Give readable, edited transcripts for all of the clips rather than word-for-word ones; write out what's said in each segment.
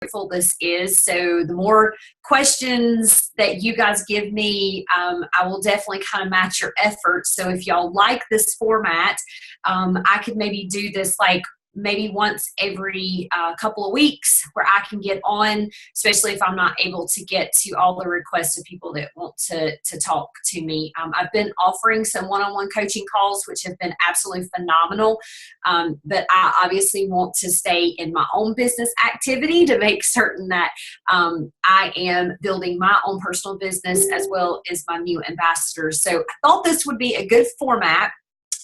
fruitful this is. So the more questions that you guys give me, I will definitely kind of match your efforts. So if y'all like this format, I could maybe do this like maybe once every couple of weeks where I can get on, especially if I'm not able to get to all the requests of people that want to talk to me. I've been offering some one-on-one coaching calls, which have been absolutely phenomenal. But I obviously want to stay in my own business activity to make certain that I am building my own personal business as well as my new ambassadors. So I thought this would be a good format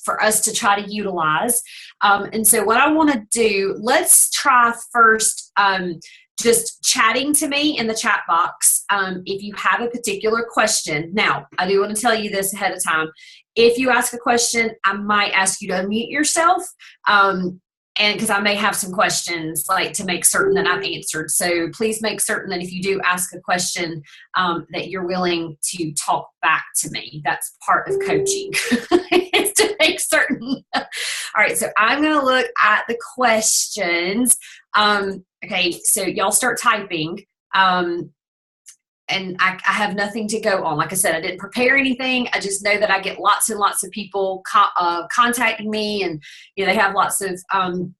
for us to try to utilize. And so what I want to do, let's try first just chatting to me in the chat box if you have a particular question. Now, I do want to tell you this ahead of time. If you ask a question, I might ask you to unmute yourself. And because I may have some questions like to make certain that I've answered. So please make certain that if you do ask a question that you're willing to talk back to me. That's part of coaching is to make certain. All right, so I'm going to look at the questions. Okay, so y'all start typing. And I have nothing to go on. Like I said, I didn't prepare anything. I just know that I get lots and lots of people contacting me, and they have lots of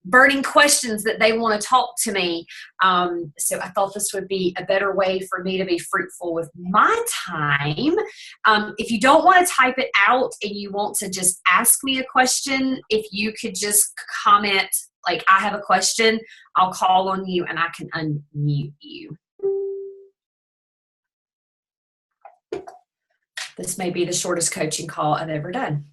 burning questions that they want to talk to me. So I thought this would be a better way for me to be fruitful with my time. If you don't want to type it out and you want to just ask me a question, if you could just comment, like, I have a question, I'll call on you and I can unmute you. This may be the shortest coaching call I've ever done,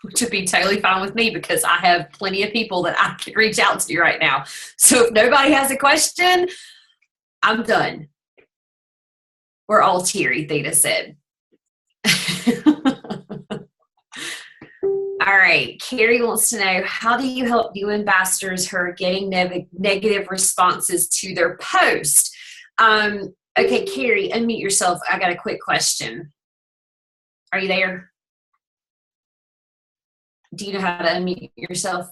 which would be totally fine with me because I have plenty of people that I can reach out to right now. So if nobody has a question, I'm done. We're all teary, Theta said. All right, Carrie wants to know, how do you help new ambassadors who are getting negative responses to their post? Okay, Carrie, unmute yourself. I got a quick question. Are you there? Do you know how to unmute yourself?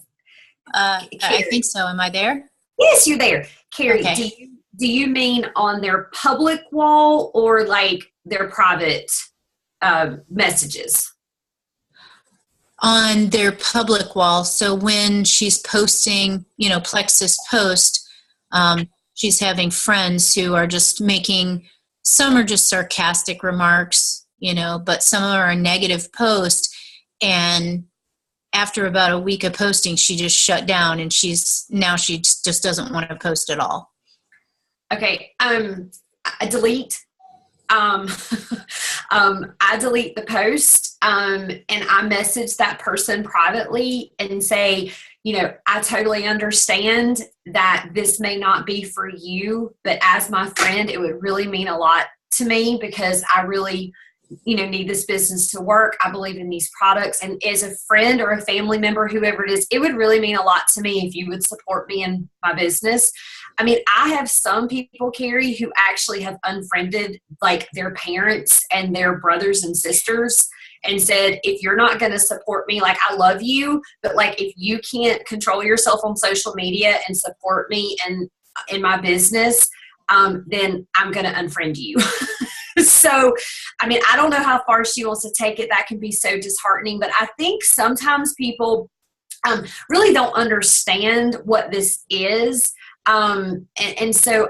I think so. Am I there? Yes, you're there. Carrie, okay. Do you mean on their public wall or like their private messages? On their public wall. So when she's posting, Plexus post, she's having friends who are just making, some are just sarcastic remarks, but some of them are a negative post. And after about a week of posting, she just shut down, and she just doesn't want to post at all. Okay. I delete. I delete the post, and I message that person privately and say, I totally understand that this may not be for you, but as my friend, it would really mean a lot to me because I really, need this business to work. I believe in these products. And as a friend or a family member, whoever it is, it would really mean a lot to me if you would support me in my business. I mean, I have some people, Carrie, who actually have unfriended like their parents and their brothers and sisters and said, if you're not going to support me, like, I love you, but like, if you can't control yourself on social media and support me and in my business, then I'm going to unfriend you. So, I mean, I don't know how far she wants to take it. That can be so disheartening, but I think sometimes people really don't understand what this is. And so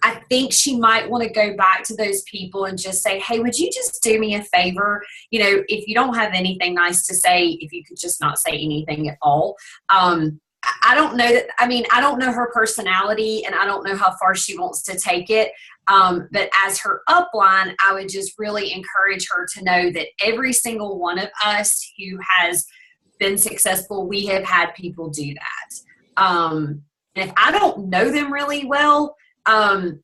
I think she might want to go back to those people and just say, hey, would you just do me a favor? If you don't have anything nice to say, if you could just not say anything at all. I don't know that, I don't know her personality and I don't know how far she wants to take it. But as her upline, I would just really encourage her to know that every single one of us who has been successful, we have had people do that. And if I don't know them really well, and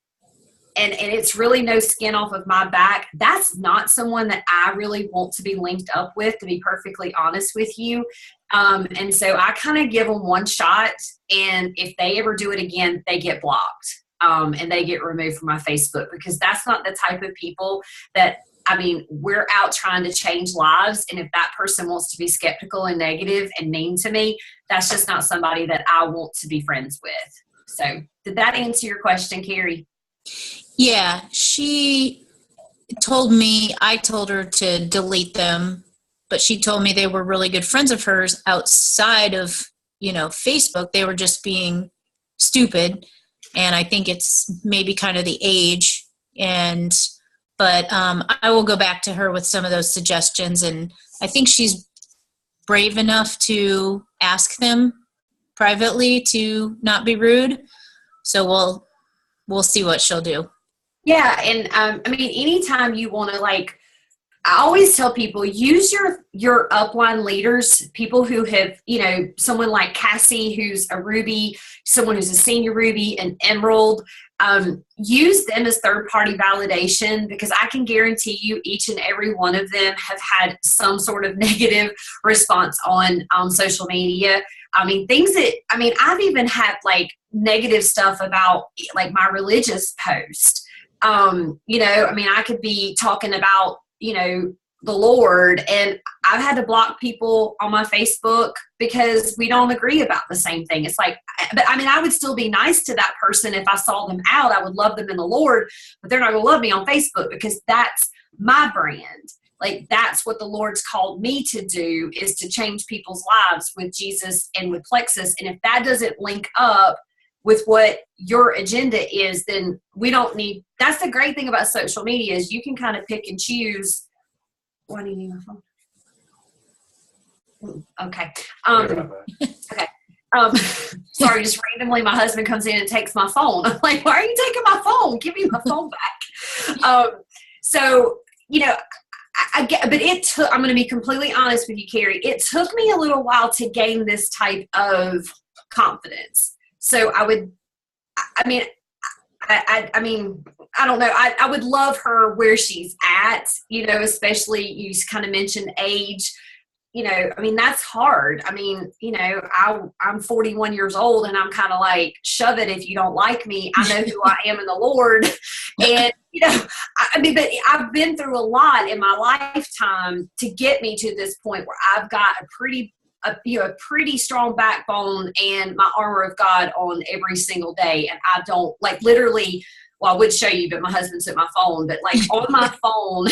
it's really no skin off of my back, that's not someone that I really want to be linked up with, to be perfectly honest with you. And so I kind of give them one shot, and if they ever do it again, they get blocked. And they get removed from my Facebook, because that's not the type of people that, we're out trying to change lives. And if that person wants to be skeptical and negative and mean to me, that's just not somebody that I want to be friends with. So Did that answer your question, Carrie? Yeah, she told me, I told her to delete them, but she told me they were really good friends of hers outside of, Facebook. They were just being stupid. And I think it's maybe kind of the age. But I will go back to her with some of those suggestions. And I think she's brave enough to ask them privately to not be rude. So we'll see what she'll do. Yeah. And anytime you want to, I always tell people, use your upline leaders, people who have, someone like Cassie, who's a Ruby, someone who's a senior Ruby, an Emerald. Use them as third-party validation, because I can guarantee you each and every one of them have had some sort of negative response on social media. I've even had negative stuff about my religious post. I could be talking about the Lord, and I've had to block people on my Facebook because we don't agree about the same thing. It's I would still be nice to that person if I saw them out. I would love them in the Lord, but they're not going to love me on Facebook, because that's my brand. That's what the Lord's called me to do, is to change people's lives with Jesus and with Plexus. And if that doesn't link up with what your agenda is, then we don't need. That's the great thing about social media, is you can kind of pick and choose. Why do you need my phone? Okay. Okay. Sorry, just randomly my husband comes in and takes my phone. I'm like, why are you taking my phone? Give me my phone back. I get, but it took, I'm going to be completely honest with you, Carrie. It took me a little while to gain this type of confidence. So I don't know. I would love her where she's at, especially you kind of mentioned age. That's hard. I'm 41 years old, and I'm kind of shove it if you don't like me. I know who I am in the Lord. And, but I've been through a lot in my lifetime to get me to this point where I've got a pretty strong backbone and my armor of God on every single day. And I don't literally, well, I would show you, but my husband took my phone, but on my phone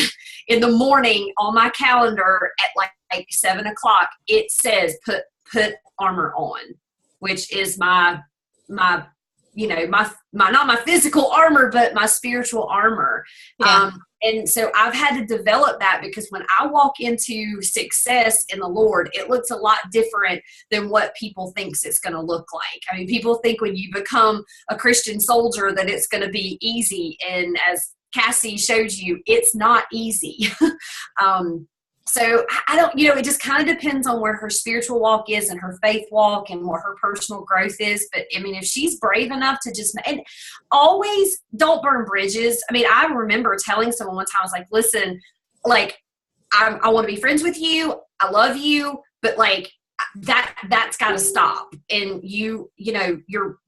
in the morning on my calendar at 7:00, it says put armor on, which is my not my physical armor, but my spiritual armor. Yeah. And so I've had to develop that, because when I walk into success in the Lord, it looks a lot different than what people thinks it's going to look like. People think when you become a Christian soldier that it's going to be easy. And as Cassie showed you, it's not easy. So I don't, it just kind of depends on where her spiritual walk is and her faith walk and what her personal growth is. But if she's brave enough to and always don't burn bridges. I remember telling someone one time, I was like, listen, I want to be friends with you. I love you, but that's got to stop. And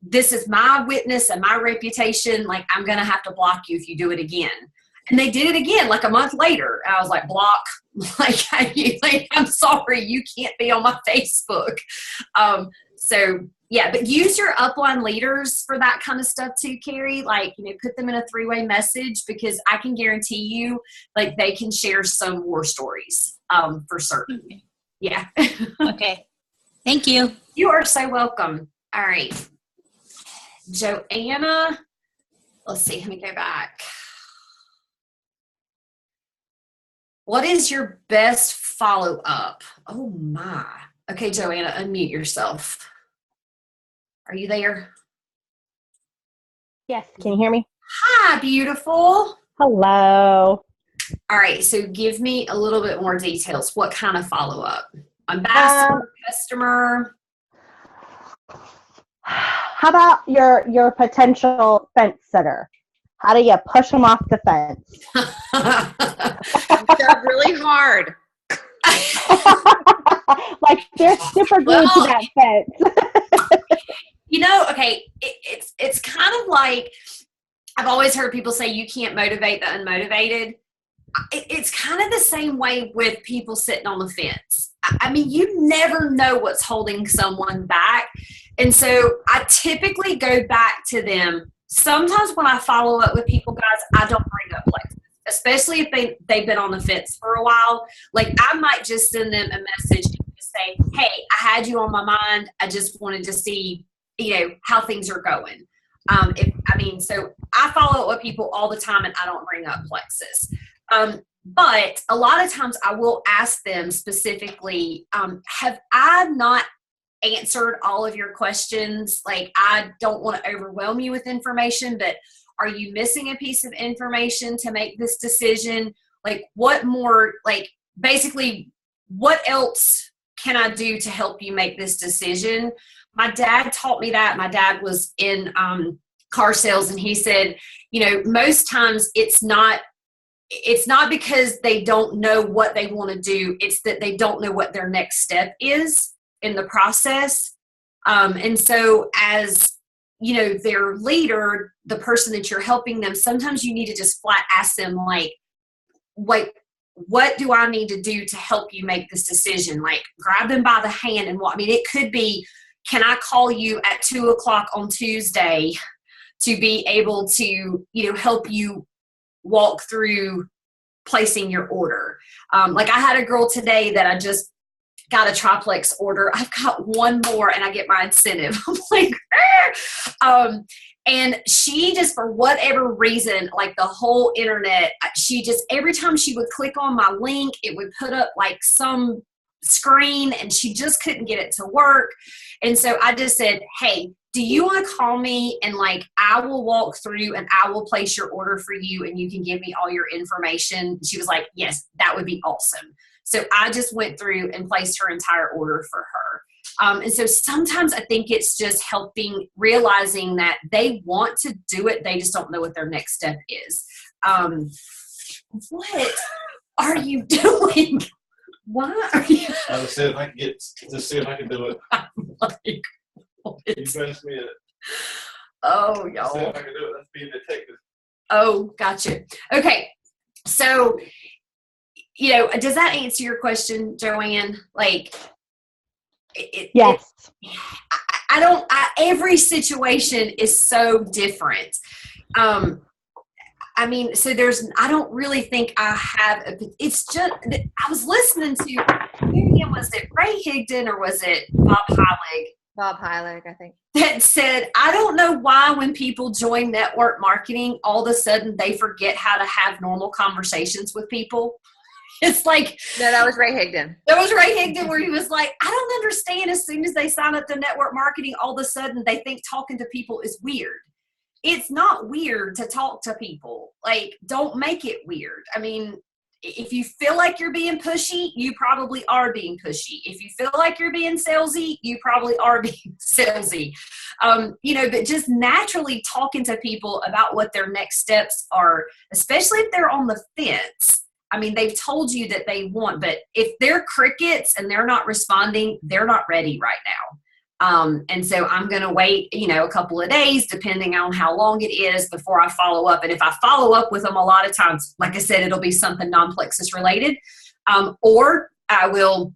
this is my witness and my reputation. I'm going to have to block you if you do it again. And they did it again, a month later. I was like, block. I'm sorry, you can't be on my Facebook. But use your upline leaders for that kind of stuff too, Carrie. Put them in a 3-way message, because I can guarantee you, they can share some war stories, for certain. Yeah. Okay. Thank you. You are so welcome. All right. Joanna, let's see, let me go back. What is your best follow-up? Oh, my. Okay, Joanna, unmute yourself. Are you there? Yes. Can you hear me? Hi, beautiful. Hello. All right, so give me a little bit more details. What kind of follow-up? Ambassador, customer? How about your potential fence sitter? How do you push them off the fence? They're really hard. They're super glued to that fence. Okay, it's kind of like, I've always heard people say you can't motivate the unmotivated. It's kind of the same way with people sitting on the fence. You never know what's holding someone back. And so I typically go back to them. Sometimes when I follow up with people, guys, I don't bring up Plexus, especially if they've been on the fence for a while. Like, I might just send them a message and just say, hey, I had you on my mind. I just wanted to see, how things are going. So I follow up with people all the time, and I don't bring up Plexus. But a lot of times I will ask them specifically, have I not answered all of your questions? Like, I don't want to overwhelm you with information, but are you missing a piece of information to make this decision? Like, what more, like, basically, what else can I do to help you make this decision? My dad taught me that. My dad was in car sales, and he said, most times it's not because they don't know what they want to do. It's that they don't know what their next step is in the process. And so as, their leader, the person that you're helping them, sometimes you need to just flat ask them, like, what do I need to do to help you make this decision? Like, grab them by the hand and it could be, can I call you at 2:00 on Tuesday to be able to, help you walk through placing your order? Like, I had a girl today that I just got a triplex order. I've got one more and I get my incentive. I'm like, and she just, for whatever reason, like the whole internet, she just, every time she would click on my link, it would put up like some screen, and she just couldn't get it to work. And so I just said, hey, do you want to call me, and like, I will walk through and I will place your order for you, and you can give me all your information? She was like, yes, that would be awesome. So I just went through and placed her entire order for her. And so sometimes I think it's just realizing that they want to do it. They just don't know what their next step is. What are you doing? Why are you? I was see if I can do it. I'm like, You promised me it. Oh, See y'all. if I can do it. Let's be a detective. Oh, gotcha. Okay. So, does that answer your question, Joanne? Like, Yes. Every situation is so different. So I don't really think I have, it's just, I was listening to, was it Ray Higdon or was it Bob Heilig? Bob Heilig, I think. That said, I don't know why when people join network marketing, all of a sudden they forget how to have normal conversations with people. It's like, No, that was Ray Higdon. That was Ray Higdon, where he was like, I don't understand. As soon as they sign up to network marketing, all of a sudden they think talking to people is weird. It's not weird to talk to people. Like, don't make it weird. I mean, if you feel like you're being pushy, you probably are being pushy. If you feel like you're being salesy, you probably are being salesy. But just naturally talking to people about what their next steps are, especially if they're on the fence. I mean, they've told you that they want, but if they're crickets and they're not responding, they're not ready right now. And so I'm going to wait, a couple of days, depending on how long it is, before I follow up. And if I follow up with them, a lot of times, like I said, it'll be something non-Plexus related. Or I will,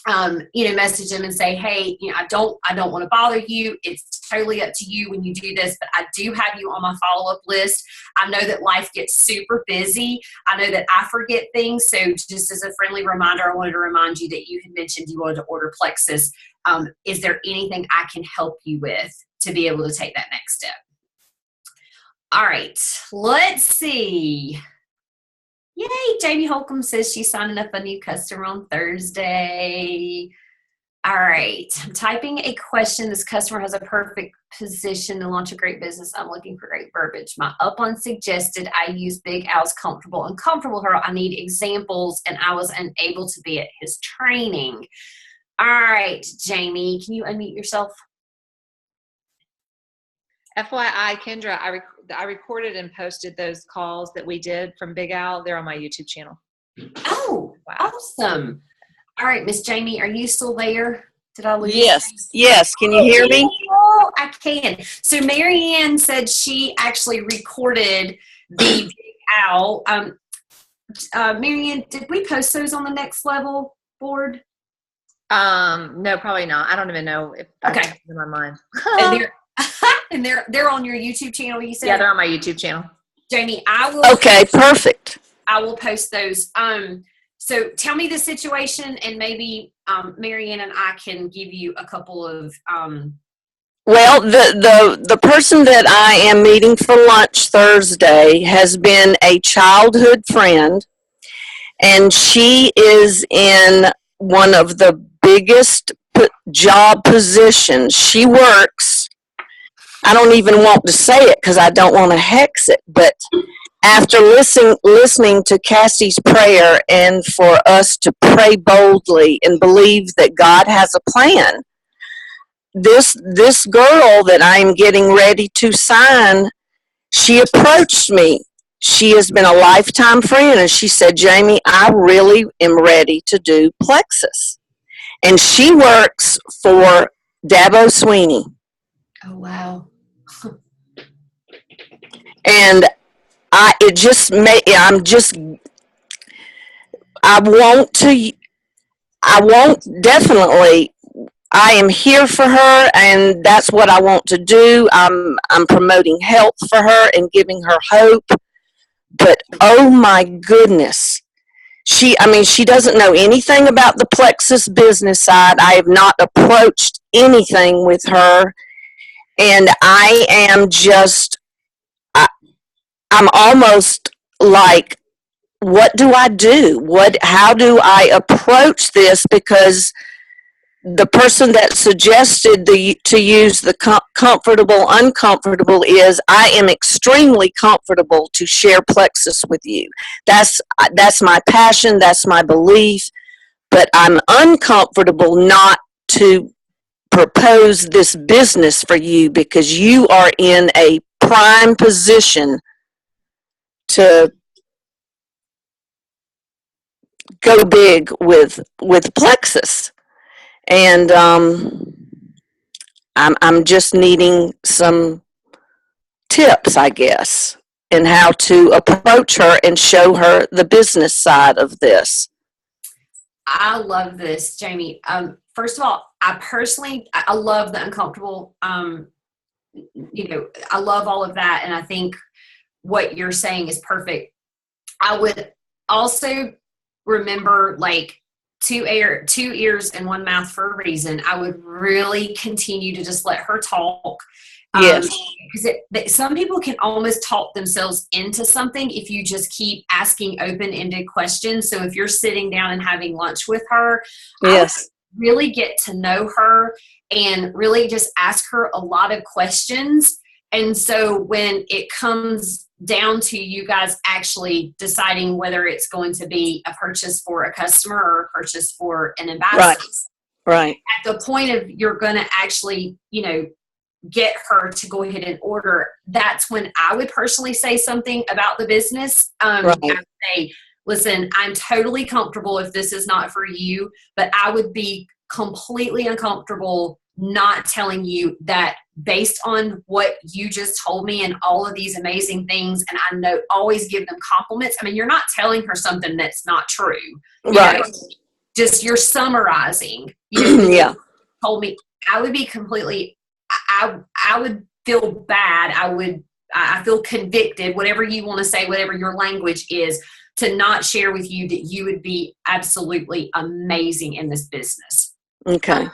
message them and say, hey, I don't want to bother you. It's totally up to you when you do this, but I do have you on my follow-up list. I know that life gets super busy. I know that I forget things. So just as a friendly reminder, I wanted to remind you that you had mentioned you wanted to order Plexus. Is there anything I can help you with to be able to take that next step? All right, let's see. Yay, Jamie Holcomb says she's signing up a new customer on Thursday. All right, I'm typing a question. This customer has a perfect position to launch a great business. I'm looking for great verbiage. My upline suggested I use Big Al's comfortable and comfortable her. I need examples, and I was unable to be at his training. All right, Jamie, can you unmute yourself? FYI, Kendra, I recorded and posted those calls that we did from Big Al. They're on my YouTube channel. Oh, Wow. Awesome. All right, Miss Jamie, are you still there? Did I lose you? Yes. Can you hear me? Oh, I can. So Marianne said she actually recorded the Big Al. Marianne, did we post those on the Next Level board? No, probably not. I don't even know if I Okay. have it in my mind. And they're on your YouTube channel, you said? Yeah, they're on my YouTube channel. Jamie, I will Okay, perfect. I will post those. So tell me the situation, and maybe Marianne and I can give you a couple of Well, the person that I am meeting for lunch Thursday has been a childhood friend, and she is in one of the biggest job positions. She works, I don't even want to say it because I don't want to hex it, but after listening to Cassie's prayer and for us to pray boldly and believe that God has a plan, this girl that I'm getting ready to sign, she approached me. She has been a lifetime friend, and she said, Jamie, I really am ready to do Plexus. And she works for Dabo Sweeney. oh wow. And I am here for her, and that's what I want to do. I'm promoting health for her and giving her hope. But oh my goodness, she doesn't know anything about the Plexus business side. I have not approached anything with her, and I'm almost like, what do I do? How do I approach this? Because the person that suggested to use the comfortable, uncomfortable is, I am extremely comfortable to share Plexus with you. That's my passion. That's my belief. But I'm uncomfortable not to propose this business for you because you are in a prime position to go big with Plexus. And I'm just needing some tips, I guess, in how to approach her and show her the business side of this. I love this, Jamie. First of all, I love the uncomfortable. I love all of that, and I think what you're saying is perfect. I would also remember, like, two ears and one mouth for a reason. I would really continue to just let her talk. Yes. Because some people can almost talk themselves into something if you just keep asking open-ended questions. So if you're sitting down and having lunch with her, yes, really get to know her and really just ask her a lot of questions. And so when it comes down to you guys actually deciding whether it's going to be a purchase for a customer or a purchase for an ambassador, right. at the point of you're going to actually, get her to go ahead and order, that's when I would personally say something about the business. I would say, listen, I'm totally comfortable if this is not for you, but I would be completely uncomfortable not telling you that based on what you just told me and all of these amazing things, and I know always give them compliments. I mean, you're not telling her something that's not true. Right. Just you're summarizing. Yeah. Told me I would be completely, I would feel bad. I feel convicted, whatever you want to say, whatever your language is, to not share with you that you would be absolutely amazing in this business. Okay.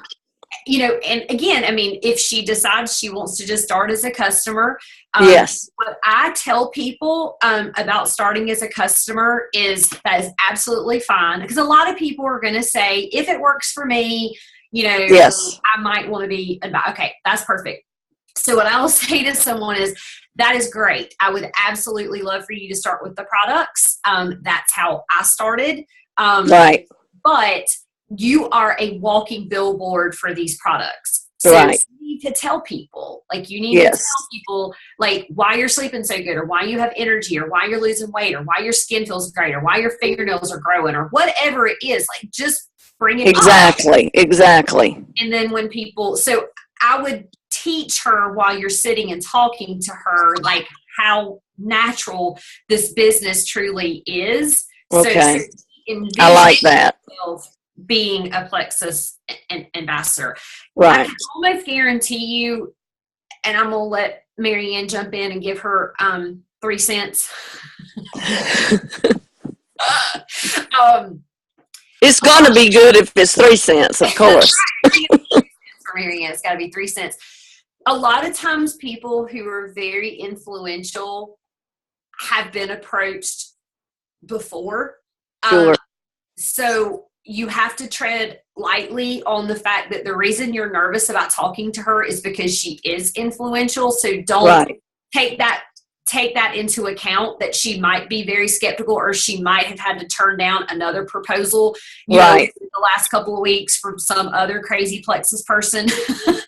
And again, I mean, if she decides she wants to just start as a customer, yes. What I tell people about starting as a customer is that is absolutely fine, because a lot of people are going to say, if it works for me, yes, I might want to be, okay, that's perfect. So what I will say to someone is, that is great. I would absolutely love for you to start with the products. That's how I started. Right. But you are a walking billboard for these products. So right. you need to tell people, you need yes. to tell people, why you're sleeping so good, or why you have energy, or why you're losing weight, or why your skin feels great, or why your fingernails are growing, or whatever it is. Just bring it Exactly. up. Exactly. And then when people, so I would teach her while you're sitting and talking to her, how natural this business truly is. Okay. So I like that. being a Plexus ambassador. I Right. can almost guarantee you, and I'm gonna let Marianne jump in and give her 3 cents. It's gonna be good if it's 3 cents, of course. For Marianne, it's got to be 3 cents. A lot of times, people who are very influential have been approached before. Sure. So you have to tread lightly on the fact that the reason you're nervous about talking to her is because she is influential. So don't Right. take that into account, that she might be very skeptical, or she might have had to turn down another proposal, you know, Right. in the last couple of weeks from some other crazy Plexus person.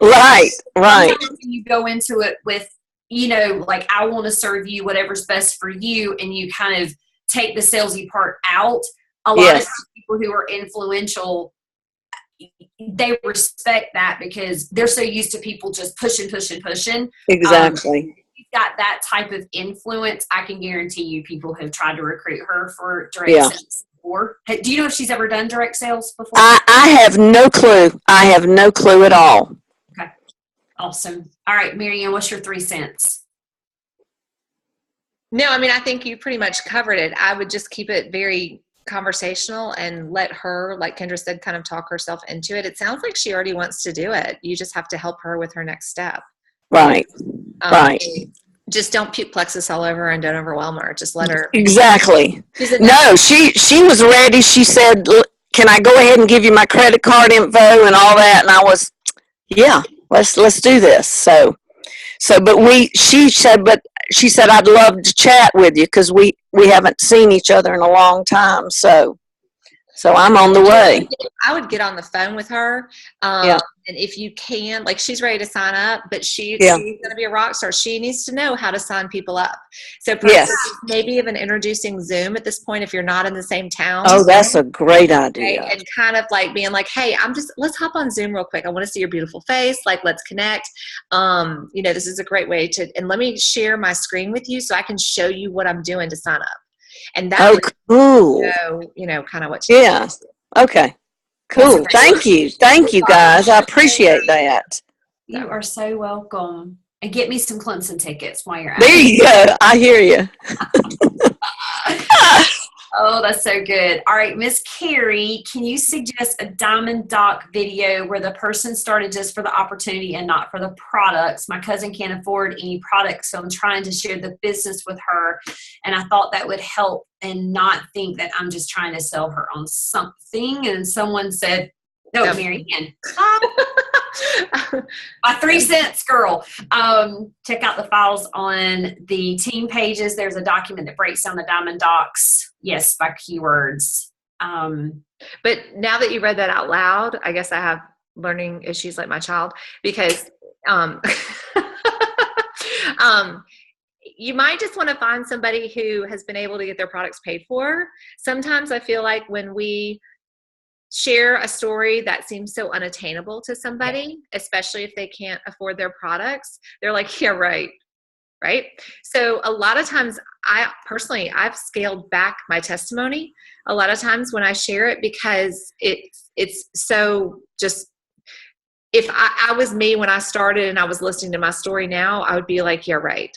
Right. Right. Sometimes when you go into it with, you know, like, I want to serve you whatever's best for you, and you kind of take the salesy part out. A lot of Yes. times people who are influential, they respect that because they're so used to people just pushing. Exactly. She's got that type of influence. I can guarantee you people have tried to recruit her for direct Yeah. sales before. Do you know if she's ever done direct sales before? I have no clue. I have no clue at all. Okay. Awesome. All right, Marianne, what's your 3 cents? No, I mean, I think you pretty much covered it. I would just keep it very conversational and let her, like Kendra said, kind of talk herself into it. It sounds like she already wants to do it. You just have to help her with her next step. Right. Right. Just don't puke Plexus all over her and don't overwhelm her. Just let her. Exactly. She's a No, she was ready. She said, "Can I go ahead and give you my credit card info and all that?" And I was, "Yeah, let's do this." So, but she said, "I'd love to chat with you because we haven't seen each other in a long time." So I'm on the way. I would get on the phone with her. Yeah. And if you can, like, she's ready to sign up, but she's Yeah. going to be a rock star. She needs to know how to sign people up. So Yes. maybe even introducing Zoom at this point if you're not in the same town. Oh, that's a great Right? idea. And kind of like being like, hey, let's hop on Zoom real quick. I want to see your beautiful face. Like, let's connect. You know, this is a great way and let me share my screen with you so I can show you what I'm doing to sign up. And that Oh, would cool. you know, kind of what to Yeah. Okay. Cool. Thank you, guys. I appreciate that. You are so welcome. And get me some Clemson tickets while you're at There it. you go. I hear you. Oh, that's so good. All right, Miss Carrie, can you suggest a Diamond Doc video where the person started just for the opportunity and not for the products? My cousin can't afford any products, so I'm trying to share the business with her, and I thought that would help and not think that I'm just trying to sell her on something. And someone said, no, No. Marianne. My 3 cents, girl. Check out the files on the team pages. There's a document that breaks down the Diamond Docs. Yes, by keywords. But now that you read that out loud, I guess I have learning issues like my child, because you might just want to find somebody who has been able to get their products paid for. Sometimes I feel like when we share a story that seems so unattainable to somebody, especially if they can't afford their products, they're like, yeah, right. So a lot of times I've scaled back my testimony a lot of times when I share it, because it's so just, if I was me when I started and I was listening to my story now, I would be like, yeah, right.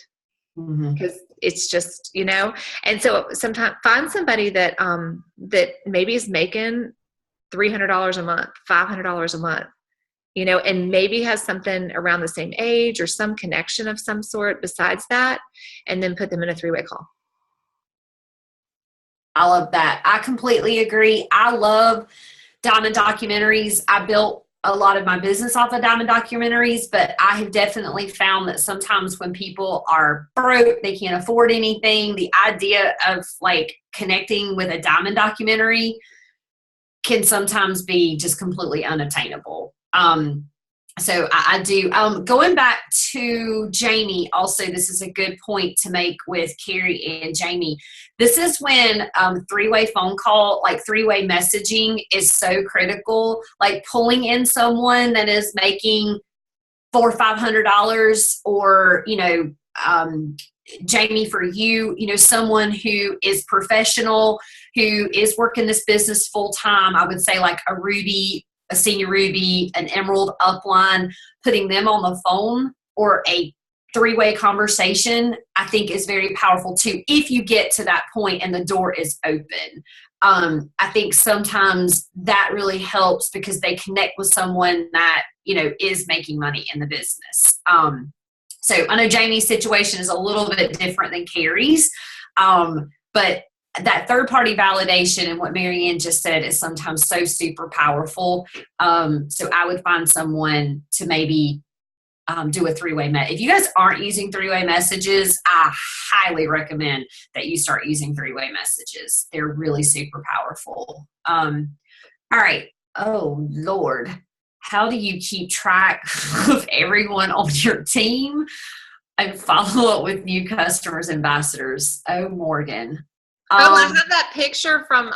Because it's just, you know. And so sometimes find somebody that that maybe is making $300 a month, $500 a month, you know, and maybe has something around the same age or some connection of some sort besides that, and then put them in a 3-way call. I love that. I completely agree. I love Diamond documentaries. I built a lot of my business off of Diamond documentaries, but I have definitely found that sometimes when people are broke, they can't afford anything, the idea of like connecting with a Diamond documentary can sometimes be just completely unattainable. So I do. Going back to Jamie, also, this is a good point to make with Carrie and Jamie. This is when 3-way phone call, like 3-way messaging is so critical. Like pulling in someone that is making $400 or $500, or, you know, Jamie, for you, you know, someone who is professional, who is working this business full time, I would say like a Ruby, a senior Ruby, an Emerald upline, putting them on the phone or a three-way conversation, I think is very powerful too, if you get to that point and the door is open. I think sometimes that really helps because they connect with someone that, you know, is making money in the business. So I know Jamie's situation is a little bit different than Carrie's, but that third-party validation and what Marianne just said is sometimes so super powerful. So I would find someone to maybe do a three-way message. If you guys aren't using three-way messages, I highly recommend that you start using three-way messages. They're really super powerful. All right. Oh, Lord. How do you keep track of everyone on your team and follow up with new customers, ambassadors? Oh, Morgan. I have that picture from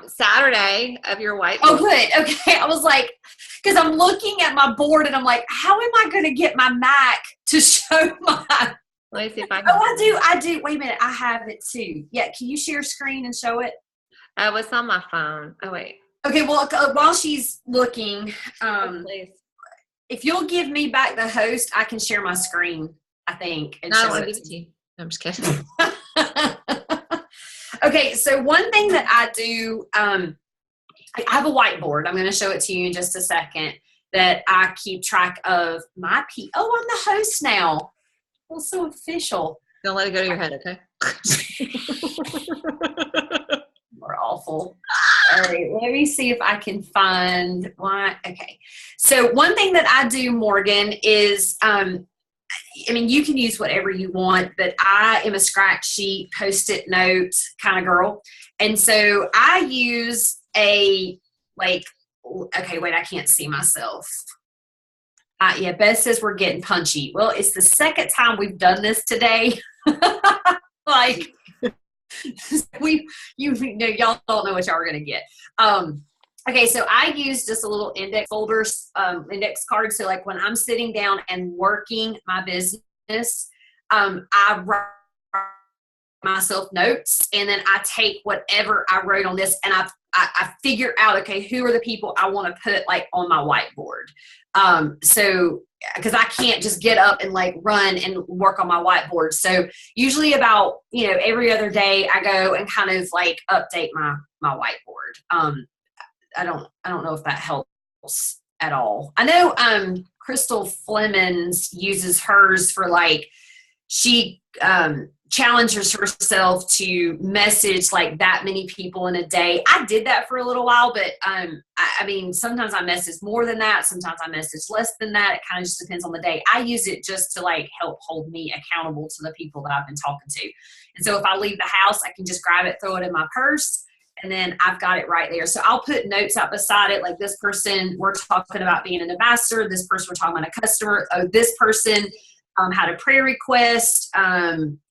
Saturday of your whiteboard. Oh, good. Okay. I was like, because I'm looking at my board and I'm like, how am I going to get my Mac to show my. Let me see if I can. Oh, I do. Wait a minute. I have it too. Yeah. Can you share screen and show it? It's on my phone. Oh, wait. Okay. Well, while she's looking, Please. if you'll give me back the host, I can share my screen, I think. And No, I show want to it give it to you. No, I'm just kidding. Okay, so one thing that I do, I have a whiteboard. I'm going to show it to you in just a second that I keep track of my Oh, I'm the host now. Well, so official. Don't let it go to your head, okay? We're awful. All right, let me see if I can find why. Okay, so one thing that I do, Morgan, is I mean, you can use whatever you want, but I am a scratch sheet, Post-it note kind of girl. And so I use okay, wait, I can't see myself. Yeah, Beth says we're getting punchy. Well, it's the second time we've done this today. Like, y'all don't know what y'all are going to get. Okay, so I use just a little index folders, index card. So like when I'm sitting down and working my business, I write myself notes and then I take whatever I wrote on this and I figure out, okay, who are the people I want to put like on my whiteboard. So, cause I can't just get up and like run and work on my whiteboard. So usually about, every other day I go and kind of like update my whiteboard. I don't know if that helps at all. I know Crystal Flemons uses hers for like she challenges herself to message like that many people in a day. I did that for a little while, but I mean sometimes I message more than that, sometimes I message less than that. It kind of just depends on the day. I use it just to like help hold me accountable to the people that I've been talking to. And so if I leave the house, I can just grab it, throw it in my purse, and then I've got it right there. So I'll put notes out beside it. Like this person, we're talking about being an ambassador. This person, we're talking about a customer. Oh, this person had a prayer request.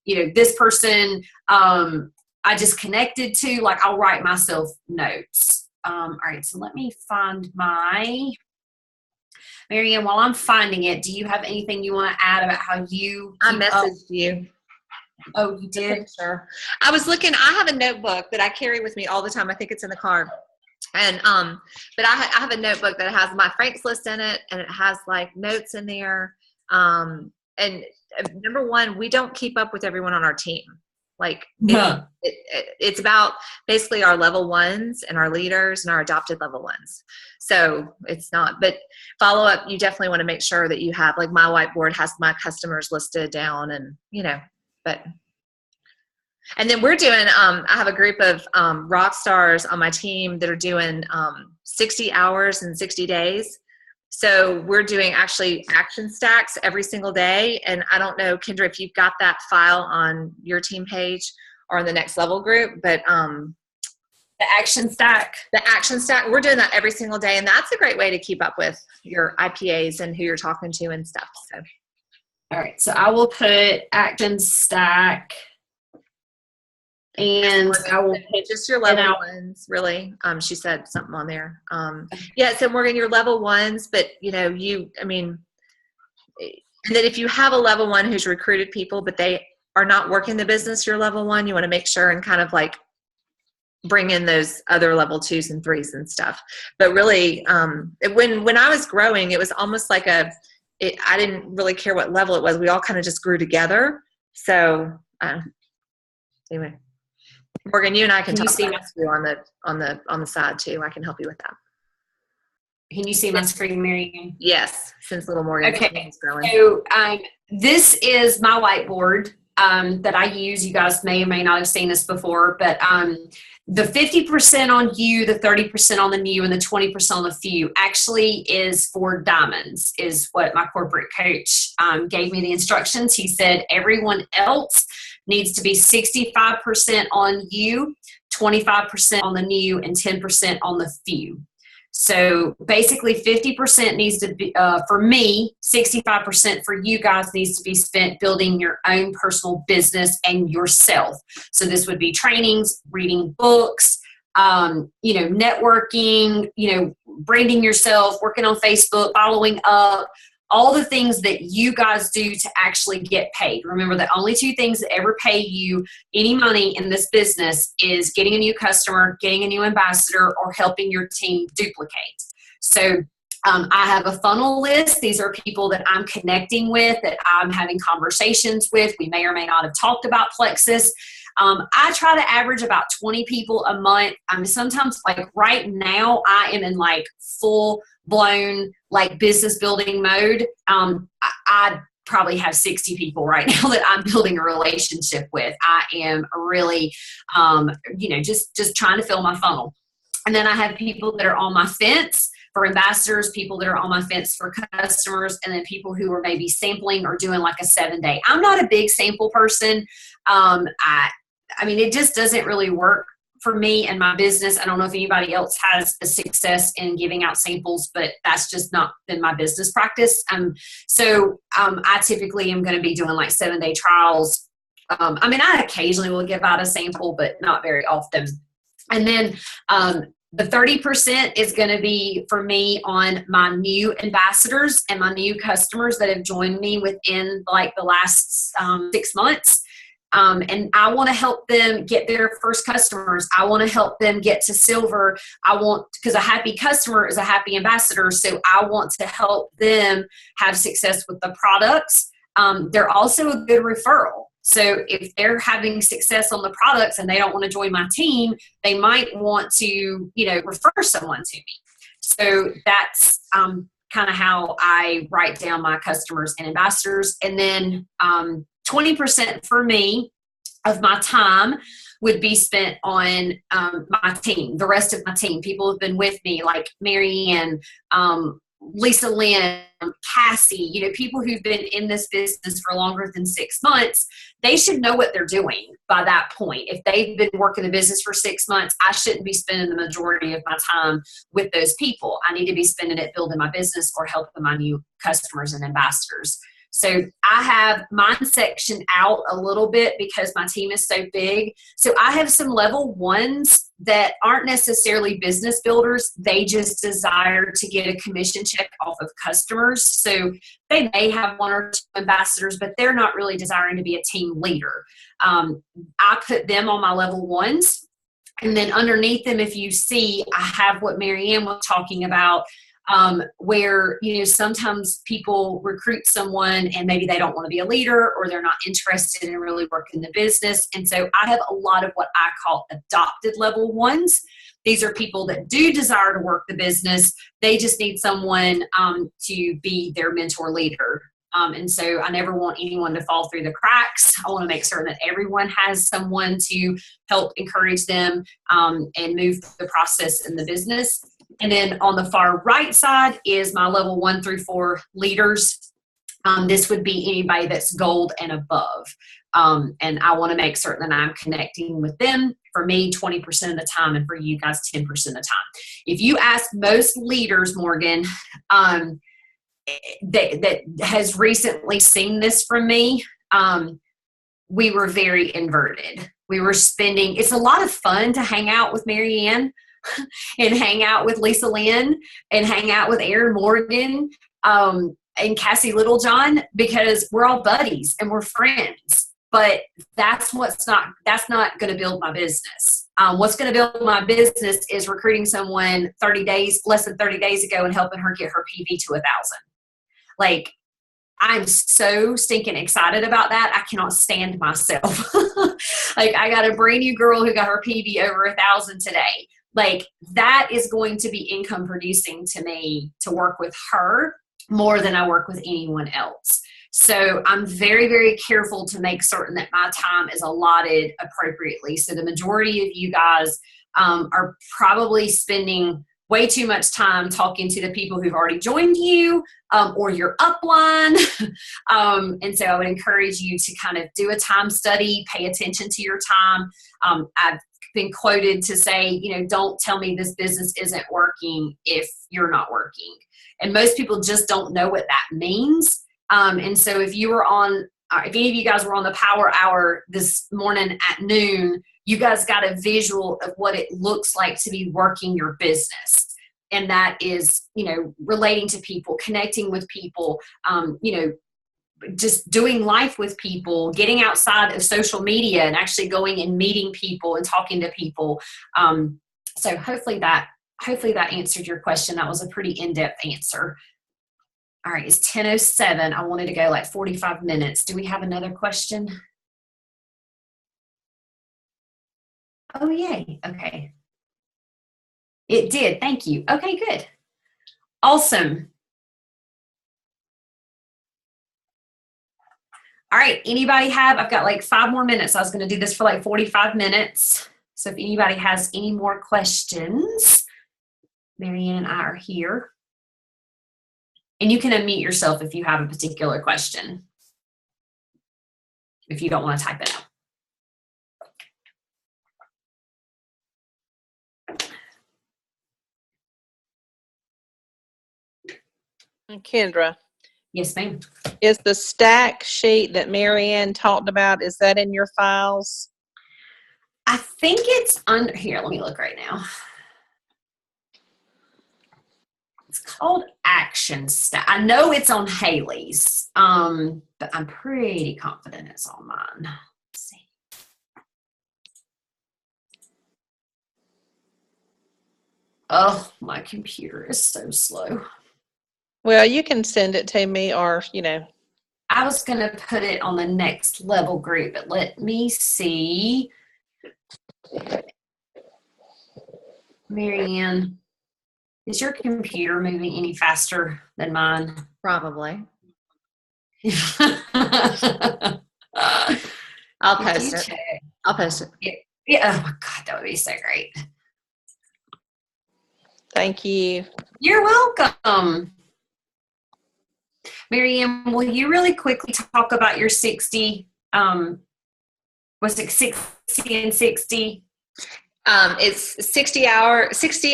This person I just connected to. Like I'll write myself notes. All right. So let me find Marianne, while I'm finding it, do you have anything you want to add about how you? I messaged you. Oh, you did? Sure. I was looking, I have a notebook that I carry with me all the time. I think it's in the car. And, but I have a notebook that has my Frank's list in it and it has like notes in there. And number one, we don't keep up with everyone on our team. Like it's about basically our level ones and our leaders and our adopted level ones. So it's not, but follow up, you definitely want to make sure that you have like my whiteboard has my customers listed down and, and then we're doing, I have a group of rock stars on my team that are doing 60 hours in 60 days. So we're doing actually action stacks every single day. And I don't know, Kendra, if you've got that file on your team page or on the next level group, but the action stack, we're doing that every single day. And that's a great way to keep up with your IPAs and who you're talking to and stuff. So. All right. So I will put action stack. And I will just your level ones, really. She said something on there. Yeah, so Morgan, your level ones, but and then if you have a level one who's recruited people, but they are not working the business, your level one, you want to make sure and kind of like bring in those other level 2s and 3s and stuff. But really, when I was growing, it was almost like I didn't really care what level it was. We all kind of just grew together. So anyway, Morgan, you and I can talk about you on the side too. I can help you with that. Can you see my screen, Mary? Yes, since little Morgan is growing. So this is my whiteboard that I use. You guys may or may not have seen this before, but the 50% on you, the 30% on the new, and the 20% on the few actually is for diamonds, is what my corporate coach gave me the instructions. He said everyone else needs to be 65% on you, 25% on the new, and 10% on the few. So basically 50% needs to be, for me, 65% for you guys needs to be spent building your own personal business and yourself. So this would be trainings, reading books, networking, branding yourself, working on Facebook, following up, all the things that you guys do to actually get paid. Remember, the only 2 things that ever pay you any money in this business is getting a new customer, getting a new ambassador, or helping your team duplicate. So I have a funnel list. These are people that I'm connecting with, that I'm having conversations with. We may or may not have talked about Plexus. I try to average about 20 people a month. Sometimes, like right now, I am in like full blown like business building mode. I probably have 60 people right now that I'm building a relationship with. I am really, just trying to fill my funnel. And then I have people that are on my fence for ambassadors, people that are on my fence for customers, and then people who are maybe sampling or doing like a 7-day. I'm not a big sample person. It just doesn't really work for me and my business. I don't know if anybody else has a success in giving out samples, but that's just not been my business practice. I typically am going to be doing like 7-day trials. I occasionally will give out a sample, but not very often. And then the 30% is going to be for me on my new ambassadors and my new customers that have joined me within like the last 6 months. And I want to help them get their first customers. I want to help them get to silver. Because a happy customer is a happy ambassador. So I want to help them have success with the products. They're also a good referral. So if they're having success on the products and they don't want to join my team, they might want to, refer someone to me. So that's kind of how I write down my customers and ambassadors. And then 20% for me of my time would be spent on my team, the rest of my team. People have been with me, like Mary Ann, Lisa Lynn, Cassie, people who've been in this business for longer than 6 months. They should know what they're doing by that point. If they've been working the business for 6 months, I shouldn't be spending the majority of my time with those people. I need to be spending it building my business or helping my new customers and ambassadors. So I have mine sectioned out a little bit because my team is so big. So I have some level 1s that aren't necessarily business builders. They just desire to get a commission check off of customers. So they may have 1 or 2 ambassadors, but they're not really desiring to be a team leader. I put them on my level 1s. And then underneath them, if you see, I have what Mary Ann was talking about, where, sometimes people recruit someone and maybe they don't want to be a leader or they're not interested in really working the business. And so I have a lot of what I call adopted level 1s. These are people that do desire to work the business. They just need someone to be their mentor leader. And so I never want anyone to fall through the cracks. I want to make certain that everyone has someone to help encourage them and move the process in the business. And then on the far right side is my level 1 through 4 leaders. This would be anybody that's gold and above. And I want to make certain that I'm connecting with them. For me, 20% of the time, and for you guys, 10% of the time. If you ask most leaders, Morgan, that has recently seen this from me, we were very inverted. We were spending, it's a lot of fun to hang out with Mary Ann and hang out with Lisa Lynn and hang out with Aaron Morgan and Cassie Littlejohn, because we're all buddies and we're friends. but that's not going to build my business. What's going to build my business is recruiting someone less than 30 days ago and helping her get her PV to 1,000. Like, I'm so stinking excited about that. I cannot stand myself. Like, I got a brand new girl who got her PV over 1,000 today. Like, that is going to be income producing to me to work with her more than I work with anyone else. So I'm very, very careful to make certain that my time is allotted appropriately. So the majority of you guys are probably spending way too much time talking to the people who've already joined you or your upline. And so I would encourage you to kind of do a time study, pay attention to your time. I've been quoted to say, don't tell me this business isn't working if you're not working. And most people just don't know what that means. And so if any of you guys were on the power hour this morning at noon, you guys got a visual of what it looks like to be working your business. And that is, relating to people, connecting with people, just doing life with people, getting outside of social media and actually going and meeting people and talking to people. So hopefully that answered your question. That was a pretty in-depth answer. All right, it's 10:07. I wanted to go like 45 minutes. Do we have another question? Oh, yay. Okay. It did. Thank you. Okay, good. Awesome. All right, I've got like 5 more minutes. I was going to do this for like 45 minutes. So if anybody has any more questions, Marianne and I are here. And you can unmute yourself if you have a particular question, if you don't want to type it out. Kendra. Yes, ma'am. Is the stack sheet that Marianne talked about, is that in your files? I think it's under here. Let me look right now. It's called Action Stack. I know it's on Haley's, but I'm pretty confident it's on mine. Let's see. Oh, my computer is so slow. Well, you can send it to me or, I was going to put it on the next level group, but let me see. Marianne, is your computer moving any faster than mine? Probably. I'll post it. I'll post it. Yeah. Oh my God, that would be so great. Thank you. You're welcome. Marianne, will you really quickly talk about your 60, was it 60 and 60? It's 60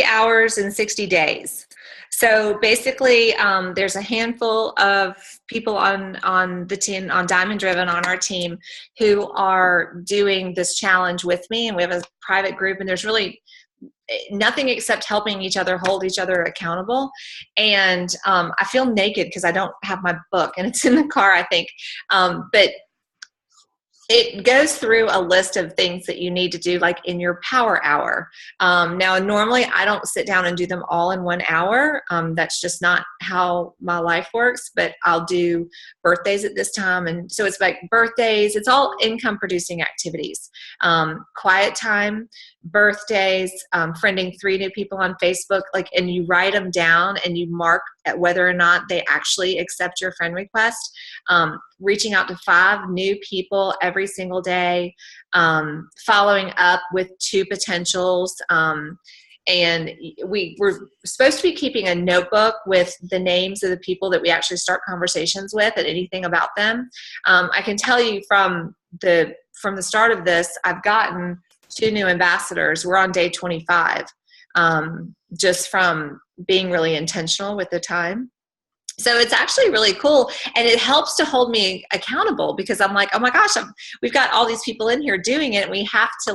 hours and 60 days. So basically, there's a handful of people on the team, on Diamond Driven, on our team, who are doing this challenge with me, and we have a private group, and there's really nothing except helping each other, hold each other accountable. And I feel naked because I don't have my book, and it's in the car, I think. But it goes through a list of things that you need to do, like in your power hour. Now, normally I don't sit down and do them all in 1 hour. That's just not how my life works, but I'll do birthdays at this time. And so it's like birthdays, it's all income producing activities. Quiet time, birthdays, friending 3 new people on Facebook, and you write them down and you mark at whether or not they actually accept your friend request. Reaching out to 5 new people every single day, following up with 2 potentials. And we're supposed to be keeping a notebook with the names of the people that we actually start conversations with and anything about them. I can tell you from the start of this, I've gotten 2 new ambassadors. We're on day 25, just from being really intentional with the time. So it's actually really cool, and it helps to hold me accountable, because I'm like, oh my gosh, we've got all these people in here doing it, and we have to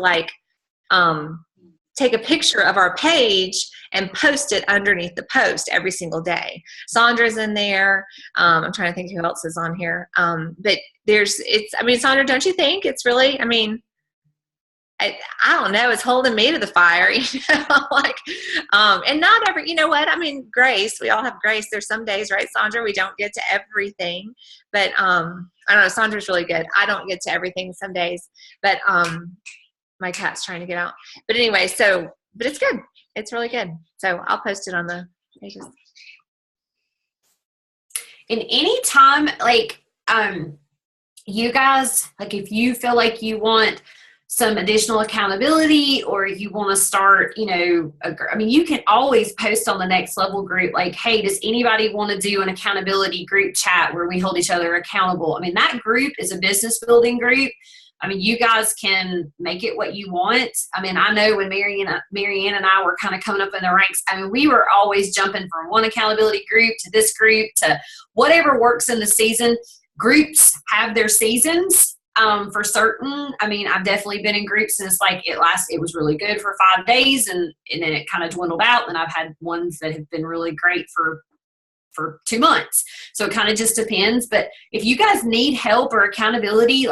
take a picture of our page and post it underneath the post every single day. Sandra's in there. I'm trying to think who else is on here. But Sandra, don't you think it's really, I don't know, it's holding me to the fire, and not every, grace, we all have grace. There's some days, right, Sandra, we don't get to everything, but, I don't know, Sandra's really good. I don't get to everything some days, but, my cat's trying to get out, but anyway, but it's good. It's really good. So I'll post it on the pages. And anytime, you guys, if you feel like you want some additional accountability, or you want to start, you can always post on the Next Level group, hey, does anybody want to do an accountability group chat where we hold each other accountable? That group is a business building group. You guys can make it what you want. I know when Marianne and I were kind of coming up in the ranks, we were always jumping from one accountability group to this group to whatever works in the season. Groups have their seasons. For certain, I've definitely been in groups, and it's it was really good for 5 days, and then it kind of dwindled out. And I've had ones that have been really great for 2 months. So it kind of just depends. But if you guys need help or accountability,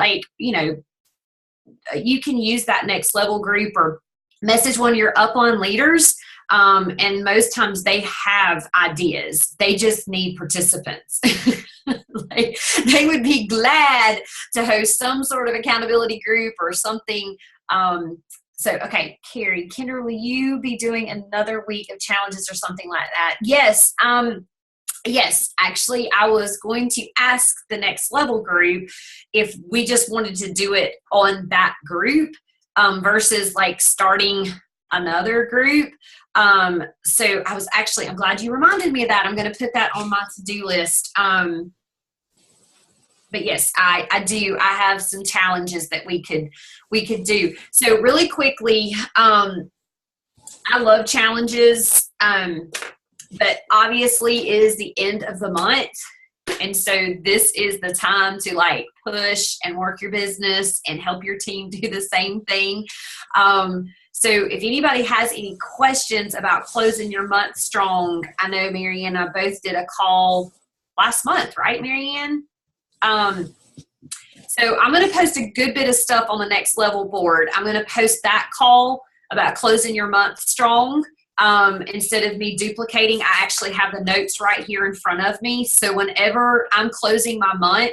you can use that Next Level group or message one of your upline leaders. And most times they have ideas. They just need participants. They would be glad to host some sort of accountability group or something. Okay, Carrie, Kendra, will you be doing another week of challenges or something like that? Yes. Yes, actually, I was going to ask the Next Level group if we just wanted to do it on that group versus starting another group. So I'm glad you reminded me of that. I'm going to put that on my to-do list. But yes, I do. I have some challenges that we could do. So really quickly, I love challenges, but obviously it is the end of the month. And so this is the time to push and work your business and help your team do the same thing. So if anybody has any questions about closing your month strong, I know Marianne and I both did a call last month, right, Marianne? So I'm going to post a good bit of stuff on the Next Level board. I'm going to post that call about closing your month strong. Instead of me duplicating, I actually have the notes right here in front of me. So whenever I'm closing my month,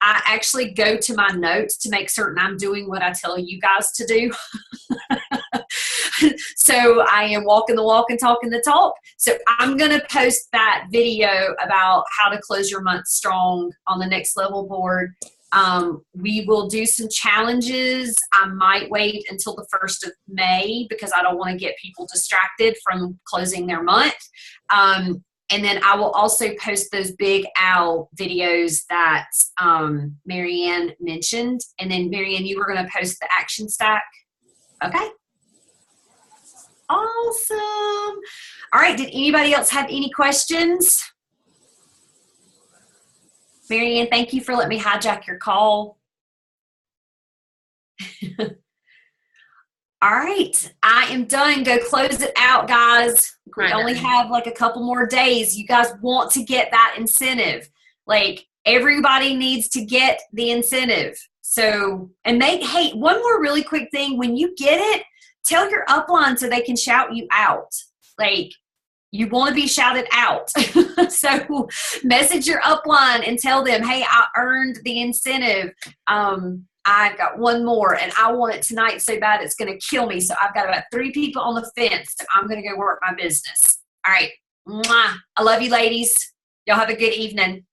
I actually go to my notes to make certain I'm doing what I tell you guys to do. So I am walking the walk and talking the talk. So I'm going to post that video about how to close your month strong on the Next Level board. We will do some challenges. I might wait until the 1st of May because I don't want to get people distracted from closing their month. And then I will also post those Big Owl videos that Marianne mentioned. And then Marianne, you were going to post the action stack. Okay. Awesome. All right. Did anybody else have any questions? Marianne, thank you for letting me hijack your call. All right. I am done. Go close it out, guys. We only have a couple more days. You guys want to get that incentive. Everybody needs to get the incentive. So, and hey, one more really quick thing. When you get it, tell your upline so they can shout you out. You want to be shouted out. So message your upline and tell them, hey, I earned the incentive. I've got one more and I want it tonight so bad it's going to kill me. So I've got about 3 people on the fence. So I'm going to go work my business. All right. Mwah. I love you, ladies. Y'all have a good evening.